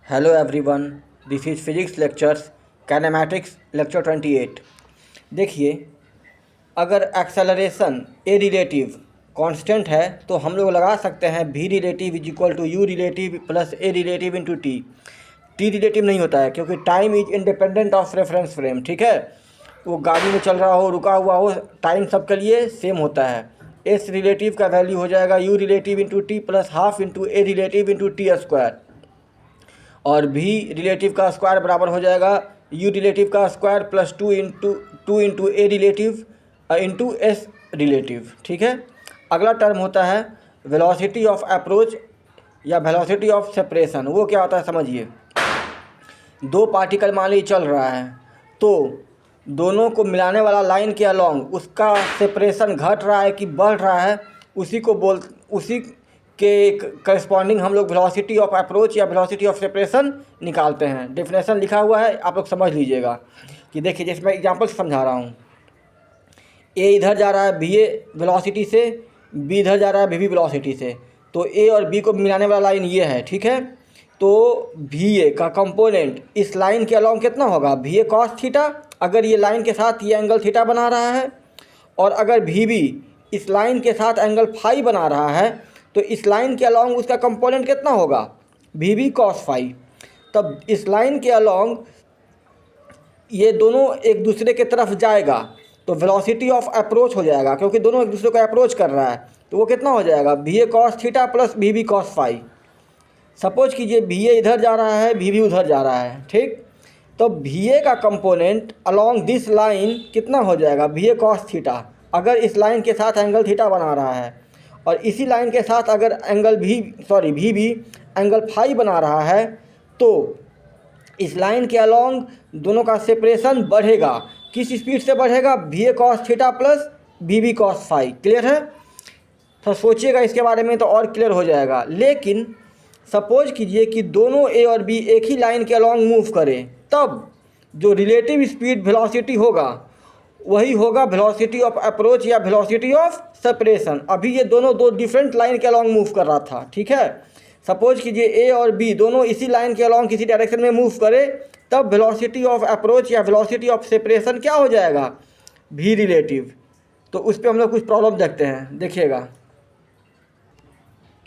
Hello everyone, this is Physics Lectures, Kinematics Lecture 28। देखिए, अगर acceleration a relative constant है तो हम लोग लगा सकते हैं v relative is equal to u relative plus a relative into t. T relative नहीं होता है क्योंकि time is independent of reference frame. ठीक है, वो गाड़ी में चल रहा हो, रुका हुआ हो, टाइम सबके लिए सेम होता है। एस रिलेटिव का वैल्यू हो जाएगा you relative into t plus half into A relative into t square, और v रिलेटिव का स्क्वायर बराबर हो जाएगा u रिलेटिव का स्क्वायर प्लस टू इंटू ए रिलेटिव इंटू एस रिलेटिव। ठीक है, अगला टर्म होता है वेलोसिटी ऑफ अप्रोच या वेलोसिटी ऑफ सेपरेशन। वो क्या होता है समझिए, दो पार्टिकल मान लीजिए चल रहा है तो दोनों को मिलाने वाला लाइन के अलॉन्ग उसका सेपरेशन घट रहा है कि बढ़ रहा है, उसी के करस्पॉन्डिंग हम लोग वेलोसिटी ऑफ अप्रोच या वेलोसिटी ऑफ सेपरेशन निकालते हैं। डेफिनेशन लिखा हुआ है, आप लोग समझ लीजिएगा। कि देखिए, जैसे मैं एग्जांपल से समझा रहा हूँ, ए इधर जा रहा है बी ए वेलोसिटी से, बी इधर जा रहा है बी बी वेलोसिटी से, तो ए और बी को मिलाने वाला लाइन ये है। ठीक है, तो भी ए का कंपोनेंट इस लाइन के अलॉन्ग कितना होगा, भी ए कॉस थीटा, अगर ये लाइन के साथ ये एंगल थीटा बना रहा है, और अगर भी बी इस लाइन के साथ एंगल फाई बना रहा है तो इस लाइन के अलॉन्ग उसका कंपोनेंट कितना होगा, भी बी कॉस फाई। तब इस लाइन के अलॉन्ग ये दोनों एक दूसरे के तरफ जाएगा तो वेलोसिटी ऑफ अप्रोच हो जाएगा, क्योंकि दोनों एक दूसरे को अप्रोच कर रहा है, तो वो कितना हो जाएगा, भी ए कॉस थीटा प्लस भी बी कॉस फाई। सपोज कीजिए भी ए इधर जा रहा है, भी बी उधर जा रहा है। ठीक, तो भी ए का कंपोनेंट अलॉन्ग दिस लाइन कितना हो जाएगा, भी ए कॉस थीटा, अगर इस लाइन के साथ एंगल थीटा बना रहा है, और इसी लाइन के साथ अगर एंगल भी बी एंगल फाई बना रहा है, तो इस लाइन के अलॉन्ग दोनों का सेपरेशन बढ़ेगा। किस स्पीड से बढ़ेगा, भी ए कॉस थीटा प्लस भी बी कॉस फाई। क्लियर है? तो सोचिएगा इसके बारे में तो और क्लियर हो जाएगा। लेकिन सपोज कीजिए कि दोनों ए और बी एक ही लाइन के अलॉन्ग मूव करें, तब जो रिलेटिव स्पीड वेलोसिटी होगा वही होगा वेलोसिटी ऑफ अप्रोच या वेलोसिटी ऑफ सेपरेशन। अभी ये दोनों दो डिफरेंट लाइन के अलॉन्ग मूव कर रहा था। ठीक है, सपोज कीजिए ए और बी दोनों इसी लाइन के अलॉन्ग किसी डायरेक्शन में मूव करे, तब वेलोसिटी ऑफ अप्रोच या वेलोसिटी ऑफ सेपरेशन क्या हो जाएगा, भी रिलेटिव। तो उस पर हम लोग कुछ प्रॉब्लम देखते हैं, देखिएगा।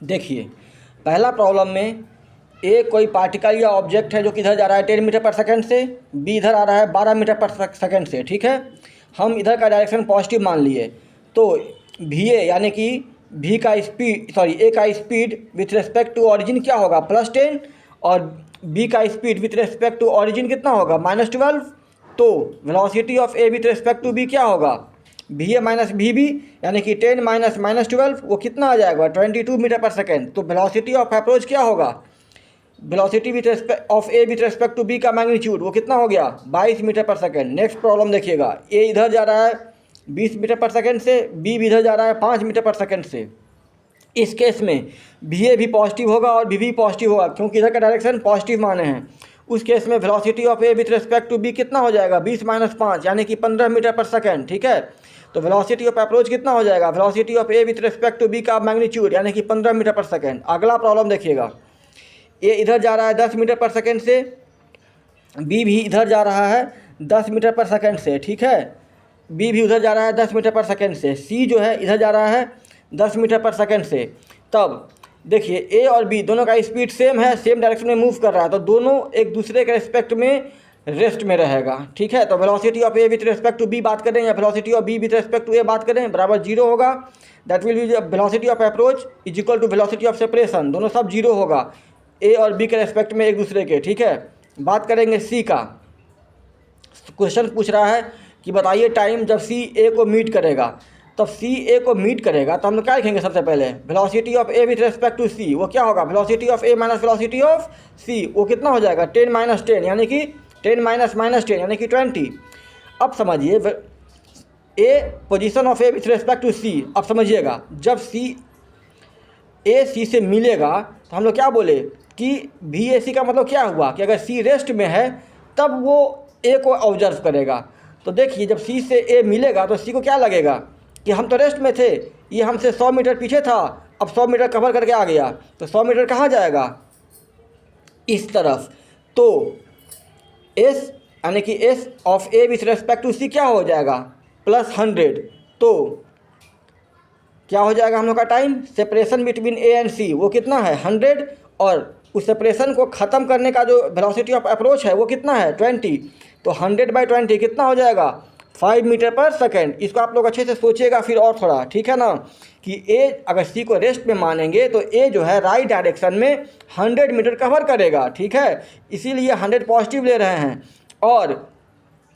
देखिए, पहला प्रॉब्लम में ए कोई पार्टिकल या ऑब्जेक्ट है जो कि इधर जा रहा है 10 मीटर पर सेकेंड से, बी इधर आ रहा है 12 मीटर पर सेकेंड से। ठीक है, हम इधर का डायरेक्शन पॉजिटिव मान लिए, तो भी ए यानी कि भी का स्पीड ए का speed with respect to origin क्या होगा, +10, और बी का speed with respect to origin कितना होगा, -12। तो velocity of A with respect to B क्या होगा, भी ए माइनस भी बी, यानी कि 10 माइनस -12 वो कितना आ जाएगा, 22 मीटर पर सेकेंड। तो वेलोसिटी ऑफ अप्रोच क्या होगा, velocity with respect of A with respect to B का मैग्नीट्यूड वो कितना हो गया, 22 मीटर पर सेकेंड। नेक्स्ट प्रॉब्लम देखिएगा, ए इधर जा रहा है 20 मीटर पर सेकेंड से, बी भी इधर जा रहा है 5 मीटर पर सेकेंड से। इस केस में भी ए भी पॉजिटिव होगा और बी भी पॉजिटिव होगा, क्योंकि इधर का डायरेक्शन पॉजिटिव माने हैं। उस केस में velocity of A with respect to B कितना हो जाएगा, 20 माइनस 5 यानी कि 15 मीटर पर सेकेंड। ठीक है, तो वेलोसिटी ऑफ अप्रोच कितना हो जाएगा, velocity of A with respect to B का मैग्नीट्यूड यानी कि 15 मीटर पर सेकेंड। अगला प्रॉब्लम देखिएगा, ए इधर जा रहा है 10 मीटर पर सेकेंड से, बी भी इधर जा रहा है 10 मीटर पर सेकेंड से। ठीक है, बी भी उधर जा रहा है 10 मीटर पर सेकेंड से, सी जो है इधर जा रहा है 10 मीटर पर सेकेंड से। तब देखिए, ए और बी दोनों का स्पीड सेम है, सेम डायरेक्शन में मूव कर रहा है, तो दोनों एक दूसरे के रिस्पेक्ट में रेस्ट में रहेगा। ठीक है, तो velocity of A with respect to B बात करें या velocity of B with respect to A बात करें, बराबर 0 होगा। That will be velocity of approach is equal to velocity of separation, दोनों सब 0 होगा ए और बी के रेस्पेक्ट में एक दूसरे के। ठीक है, बात करेंगे सी का। क्वेश्चन पूछ रहा है कि बताइए टाइम जब सी ए को मीट करेगा। तब सी ए को मीट करेगा तो हम लोग क्या लिखेंगे, सबसे पहले velocity of A with respect to C वो क्या होगा, velocity of A minus velocity of C, वो कितना हो जाएगा, 10 माइनस 10 यानी कि 10 माइनस -10 यानी कि 20। अब समझिए a position of A with respect to C. अब समझिएगा, जब ए सी से मिलेगा तो हम लोग क्या बोले कि भी ए सी का मतलब क्या हुआ कि अगर सी रेस्ट में है तब वो ए को ऑब्जर्व करेगा। तो देखिए, जब सी से ए मिलेगा तो सी को क्या लगेगा कि हम तो रेस्ट में थे, ये हमसे 100 मीटर पीछे था, अब 100 मीटर कवर करके आ गया, तो 100 मीटर कहाँ जाएगा, इस तरफ, तो एस यानी कि S of A with respect to C क्या हो जाएगा, +100। तो क्या हो जाएगा हम लोग का time, separation between A and C वो कितना है 100, और उस सेपरेशन को ख़त्म करने का जो वेलोसिटी ऑफ अप्रोच है वो कितना है 20। तो 100/20 कितना हो जाएगा 5 मीटर पर सेकेंड। इसको आप लोग अच्छे से सोचिएगा फिर और थोड़ा, ठीक है ना, कि ए अगर सी को रेस्ट में मानेंगे तो ए जो है राइट डायरेक्शन में 100 मीटर कवर करेगा, ठीक है, इसीलिए 100 पॉजिटिव ले रहे हैं। और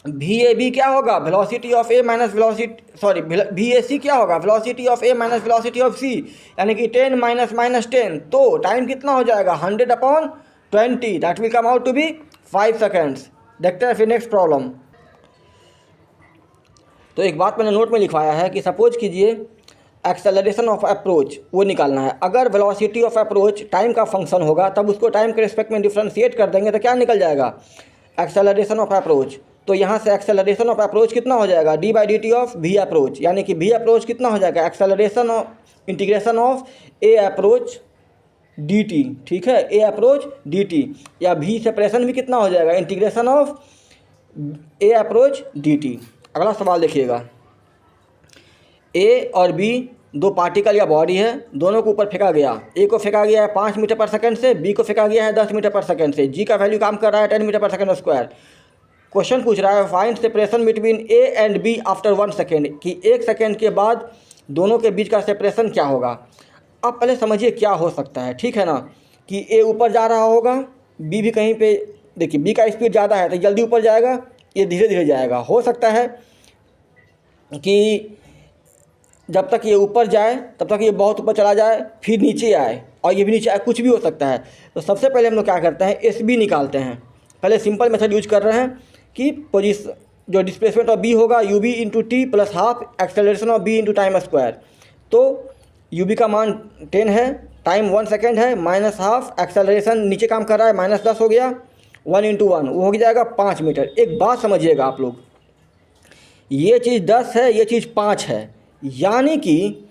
वी ए बी क्या होगा, velocity of A minus V A C क्या होगा, velocity of A minus velocity of C, यानी कि 10 माइनस 10। तो टाइम कितना हो जाएगा 100/20, that will come out to be 5 seconds. देखते हैं फिर नेक्स्ट प्रॉब्लम। तो एक बात मैंने नोट में लिखवाया है कि सपोज कीजिए एक्सेलरेशन ऑफ अप्रोच वो निकालना है। अगर वेलोसिटी ऑफ अप्रोच टाइम का फंक्शन होगा तब उसको टाइम के रिस्पेक्ट में डिफ्रेंशिएट कर देंगे तो क्या निकल जाएगा, एक्सेलरेशन ऑफ अप्रोच। तो यहाँ से एक्सेलरेशन ऑफ अप्रोच कितना हो जाएगा, d/dt ऑफ वी अप्रोच, यानी कि वी अप्रोच कितना हो जाएगा, acceleration of integration of A approach dt, ठीक है, ए अप्रोच dt, या वी सेपरेशन भी कितना हो जाएगा, integration of A approach dt। अगला सवाल देखिएगा, ए और बी दो पार्टिकल या बॉडी है, दोनों को ऊपर फेंका गया। ए को फेंका गया है 5 मीटर पर सेकंड से, बी को फेंका गया है 10 मीटर पर सेकंड से। जी का वैल्यू काम कर रहा है 10 मीटर पर सेकंड स्क्वायर। क्वेश्चन पूछ रहा है find separation between A and B after 1 second, कि 1 सेकेंड के बाद दोनों के बीच का सेपरेशन क्या होगा। अब पहले समझिए क्या हो सकता है, ठीक है ना, कि ए ऊपर जा रहा होगा, बी भी कहीं पे, देखिए बी का स्पीड ज़्यादा है तो जल्दी ऊपर जाएगा, ये धीरे धीरे जाएगा। हो सकता है कि जब तक ये ऊपर जाए तब तक ये बहुत ऊपर चला जाए, फिर नीचे आए और ये भी नीचे आए, कुछ भी हो सकता है। तो सबसे पहले हम लोग क्या करते हैं, एस बी निकालते हैं। पहले सिंपल मेथड यूज कर रहे हैं कि पोजिशन जो डिस्प्लेसमेंट ऑफ बी होगा u B into t plus half acceleration of B into time square. तो यू बी का मान 10 है, टाइम 1 सेकेंड है, माइनस हाफ एक्सेलरेशन नीचे काम कर रहा है -10 हो गया, 1 × 1 वो हो जाएगा 5 मीटर। एक बात समझिएगा आप लोग, ये चीज़ 10 है, ये चीज़ 5 है, यानी कि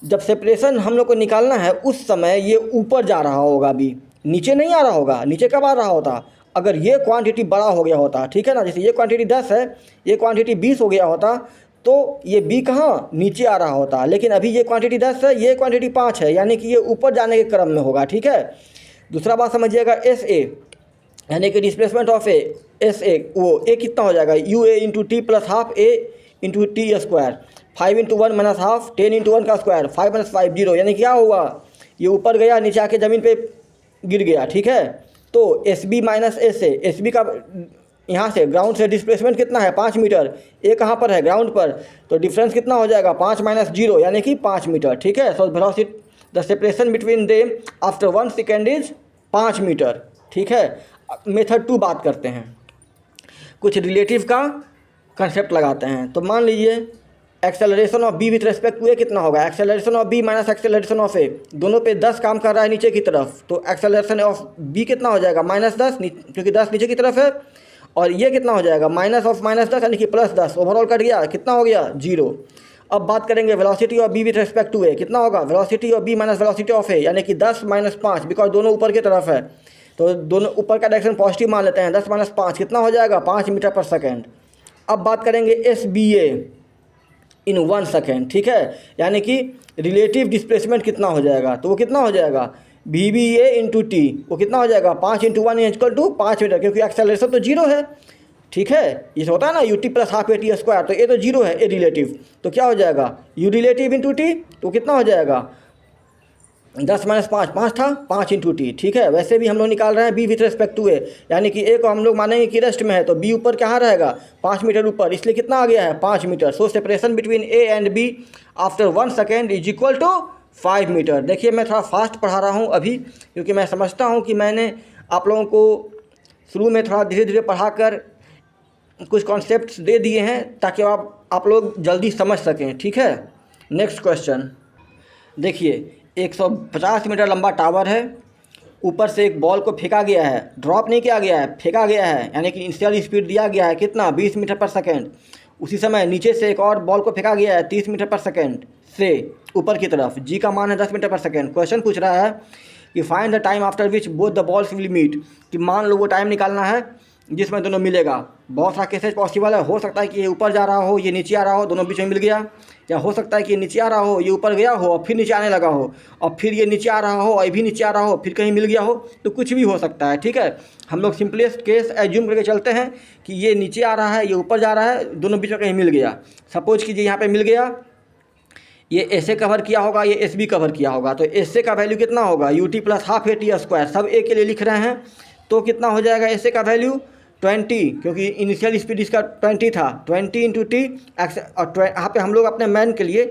जब सेपरेशन हम लोग को निकालना है उस समय ये ऊपर जा रहा होगा, बी नीचे नहीं आ रहा होगा। नीचे कब आ रहा होता, अगर ये क्वांटिटी बड़ा हो गया होता, ठीक है ना, जैसे ये क्वांटिटी 10 है, ये क्वांटिटी 20 हो गया होता, तो ये बी कहाँ नीचे आ रहा होता। लेकिन अभी ये क्वांटिटी 10 है, ये क्वांटिटी 5 है, यानी कि ये ऊपर जाने के क्रम में होगा, ठीक है। दूसरा बात समझिएगा, एस ए यानी कि displacement of A, S A वो ए कितना हो जाएगा, U A into t plus half A into t square, 5 × 1 minus half 10 × 1 का स्क्वायर, 5 - 5 0, यानी क्या हुआ, ये ऊपर गया नीचे आके ज़मीन पे गिर गया, ठीक है। तो S B minus S A, S B का यहाँ से ग्राउंड से डिस्प्लेसमेंट कितना है 5 मीटर, ए कहाँ पर है ग्राउंड पर, तो डिफरेंस कितना हो जाएगा 5 - 0 यानी कि 5 मीटर, ठीक है। So velocity the separation between them after 1 second is 5 metre, ठीक है। मेथड 2 बात करते हैं, कुछ रिलेटिव का कंसेप्ट लगाते हैं। तो मान लीजिए acceleration of B with respect to A कितना होगा, acceleration of B minus acceleration of A, दोनों पे 10 काम कर रहा है नीचे की तरफ, तो एक्सेलरेशन ऑफ बी कितना हो जाएगा -10, क्योंकि 10 नीचे की तरफ है, और ये कितना हो जाएगा माइनस ऑफ -10 यानी कि +10, ओवरऑल कट गया, कितना हो गया 0। अब बात करेंगे velocity of B with respect to A कितना होगा, velocity of B minus velocity of A, यानी कि 10 - 5, बिकॉज दोनों ऊपर की तरफ है, तो दोनों ऊपर का डायरेक्शन पॉजिटिव मान लेते हैं, 10 - 5 कितना हो जाएगा 5 मीटर पर सेकेंड। अब बात करेंगे एस बी ए इन 1 सेकेंड, ठीक है, यानी कि रिलेटिव डिस्प्लेसमेंट कितना हो जाएगा, तो वो कितना हो जाएगा v B A into t, वो कितना हो जाएगा 5 × 1 = 5 मीटर, क्योंकि एक्सेलरेशन तो 0 है, ठीक है। ये होता है ना U T plus half a t square, तो ये तो 0 है, ए रिलेटिव, तो क्या हो जाएगा यू रिलेटिव इंटू टी, तो कितना हो जाएगा 10 - 5, 5 था, 5 × टी, ठीक है। वैसे भी हम लोग निकाल रहे हैं बी विथ रेस्पेक्ट टू ए, यानी कि ए को हम लोग मानेंगे कि रेस्ट में है, तो बी ऊपर कहाँ रहेगा 5 मीटर ऊपर, इसलिए कितना आ गया है 5 metre. So separation between A and B after 1 second is equal to 5 metre. देखिए मैं थोड़ा फास्ट पढ़ा रहा हूँ अभी, क्योंकि मैं समझता हूँ कि मैंने आप लोगों को शुरू में थोड़ा धीरे धीरे पढ़ा कर कुछ कॉन्सेप्ट्स दे दिए हैं ताकि आप लोग जल्दी समझ सकें, ठीक है। नेक्स्ट क्वेश्चन देखिए, 150 मीटर लंबा टावर है, ऊपर से एक बॉल को फेंका गया है, ड्रॉप नहीं किया गया है, फेंका गया है, यानी कि इनिशियल स्पीड दिया गया है कितना 20 मीटर पर सेकेंड। उसी समय नीचे से एक और बॉल को फेंका गया है 30 मीटर पर सेकेंड से ऊपर की तरफ, जी का मान है 10 मीटर पर सेकेंड। क्वेश्चन पूछ रहा है कि find the time after which both the balls will meet, कि मान लो वो टाइम निकालना है जिसमें दोनों मिलेगा। बहुत सारा केसेज पॉसिबल है, हो सकता है कि ये ऊपर जा रहा हो, ये नीचे आ रहा हो, दोनों बीच में मिल गया, या हो सकता है कि ये नीचे आ रहा हो, ये ऊपर गया हो और फिर नीचे आने लगा हो, और फिर ये नीचे आ रहा हो और ये भी नीचे आ रहा हो, फिर कहीं मिल गया हो, तो कुछ भी हो सकता है। ठीक है, हम लोग सिंपलेस्ट केस एज्यूम करके चलते हैं कि ये नीचे आ रहा है, ये ऊपर जा रहा है, दोनों बीच में कहीं मिल गया। सपोज कीजिए यहाँ पे मिल गया, ये एस ए कवर किया होगा, ये एस बी कवर किया होगा, तो एस ए का वैल्यू कितना होगा, U T plus half a t square, सब ए के लिए लिख रहे हैं, तो कितना हो जाएगा एस ए का वैल्यू 20, क्योंकि इनिशियल स्पीड इसका 20 था, 20 इंटू टी एक्स, और यहाँ पे हम लोग अपने मैन के लिए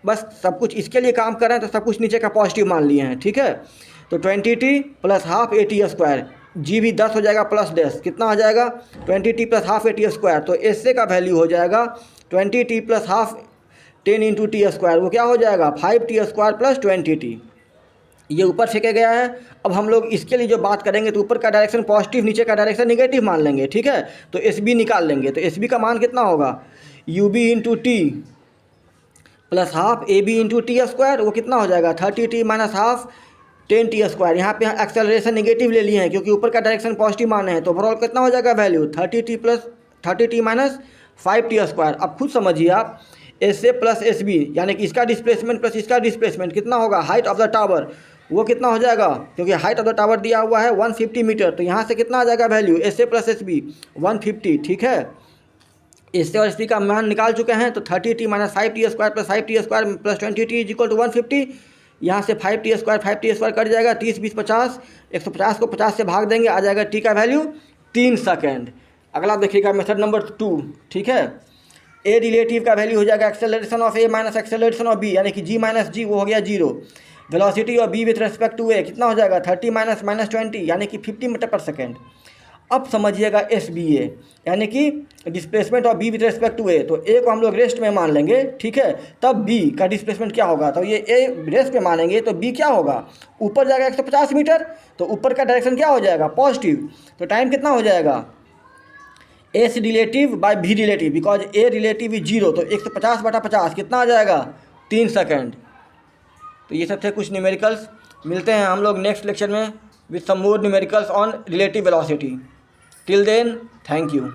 बस सब कुछ इसके लिए काम कर रहे हैं, तो सब कुछ नीचे का पॉजिटिव मान लिए हैं। ठीक है, तो 20t plus half a t square, g भी 10 हो जाएगा प्लस 10, कितना हो जाएगा 20t plus half a t square, तो एस ए का वैल्यू हो जाएगा 20t plus half 10 into t square, वो क्या हो जाएगा 5t स्क्वायर प्लस 20t। ये ऊपर फेंका गया है। अब हम लोग इसके लिए जो बात करेंगे तो ऊपर का डायरेक्शन पॉजिटिव, नीचे का डायरेक्शन नेगेटिव मान लेंगे। ठीक है, तो एस बी निकाल लेंगे, तो एस बी का मान कितना होगा u B into t plus half a B into t square, वो कितना हो जाएगा 30t minus half 10t square. यहाँ पे एक्सेलरेशन नेगेटिव ले लिए हैं क्योंकि ऊपर का डायरेक्शन पॉजिटिव माने हैं, तो ओवरऑल कितना हो जाएगा value 30t minus 5t square. अब खुद समझिए आप, S A plus S B यानी कि इसका डिस्प्लेसमेंट प्लस इसका डिस्प्लेसमेंट कितना होगा, हाइट ऑफ द टावर, वो कितना हो जाएगा, क्योंकि हाइट ऑफ द टावर दिया हुआ है 150 मीटर, तो यहाँ से कितना आ जाएगा value S A plus S B 150। ठीक है, एस ए और एस बी का मान निकाल चुके हैं, तो 30t minus 5t square plus 5t square plus 20t is equal to 150। यहाँ से 5t स्क्वायर कट जाएगा, 30 20 50, 150 को 50 से भाग देंगे, आ जाएगा टी का वैल्यू 3 सेकेंड। अगला देखिएगा मेथड नंबर 2। ठीक है, ए रिलेटिव का वैल्यू हो जाएगा acceleration of A minus acceleration of B, यानी कि जी माइनस जी, वो हो गया 0। Velocity of B with respect to A कितना हो जाएगा 30 माइनस माइनस 20, यानी कि 50 मीटर पर सेकेंड। अब समझिएगा एस बी ए, यानी कि displacement of B with respect to A, तो ए को हम लोग रेस्ट में मान लेंगे। ठीक है, तब बी का डिस्प्लेसमेंट क्या होगा, तो ये ए रेस्ट में मानेंगे तो बी क्या होगा, ऊपर जाएगा 150 मीटर, तो ऊपर का डायरेक्शन क्या हो जाएगा पॉजिटिव, तो टाइम कितना हो जाएगा एस रिलेटिव बाय भी relative, because a relative is 0, तो 150/50 कितना आ जाएगा 3 सेकेंड। तो ये सब थे कुछ न्यूमेरिकल्स। मिलते हैं हम लोग नेक्स्ट लेक्चर में with some more numericals on relative velocity. Till then, thank you.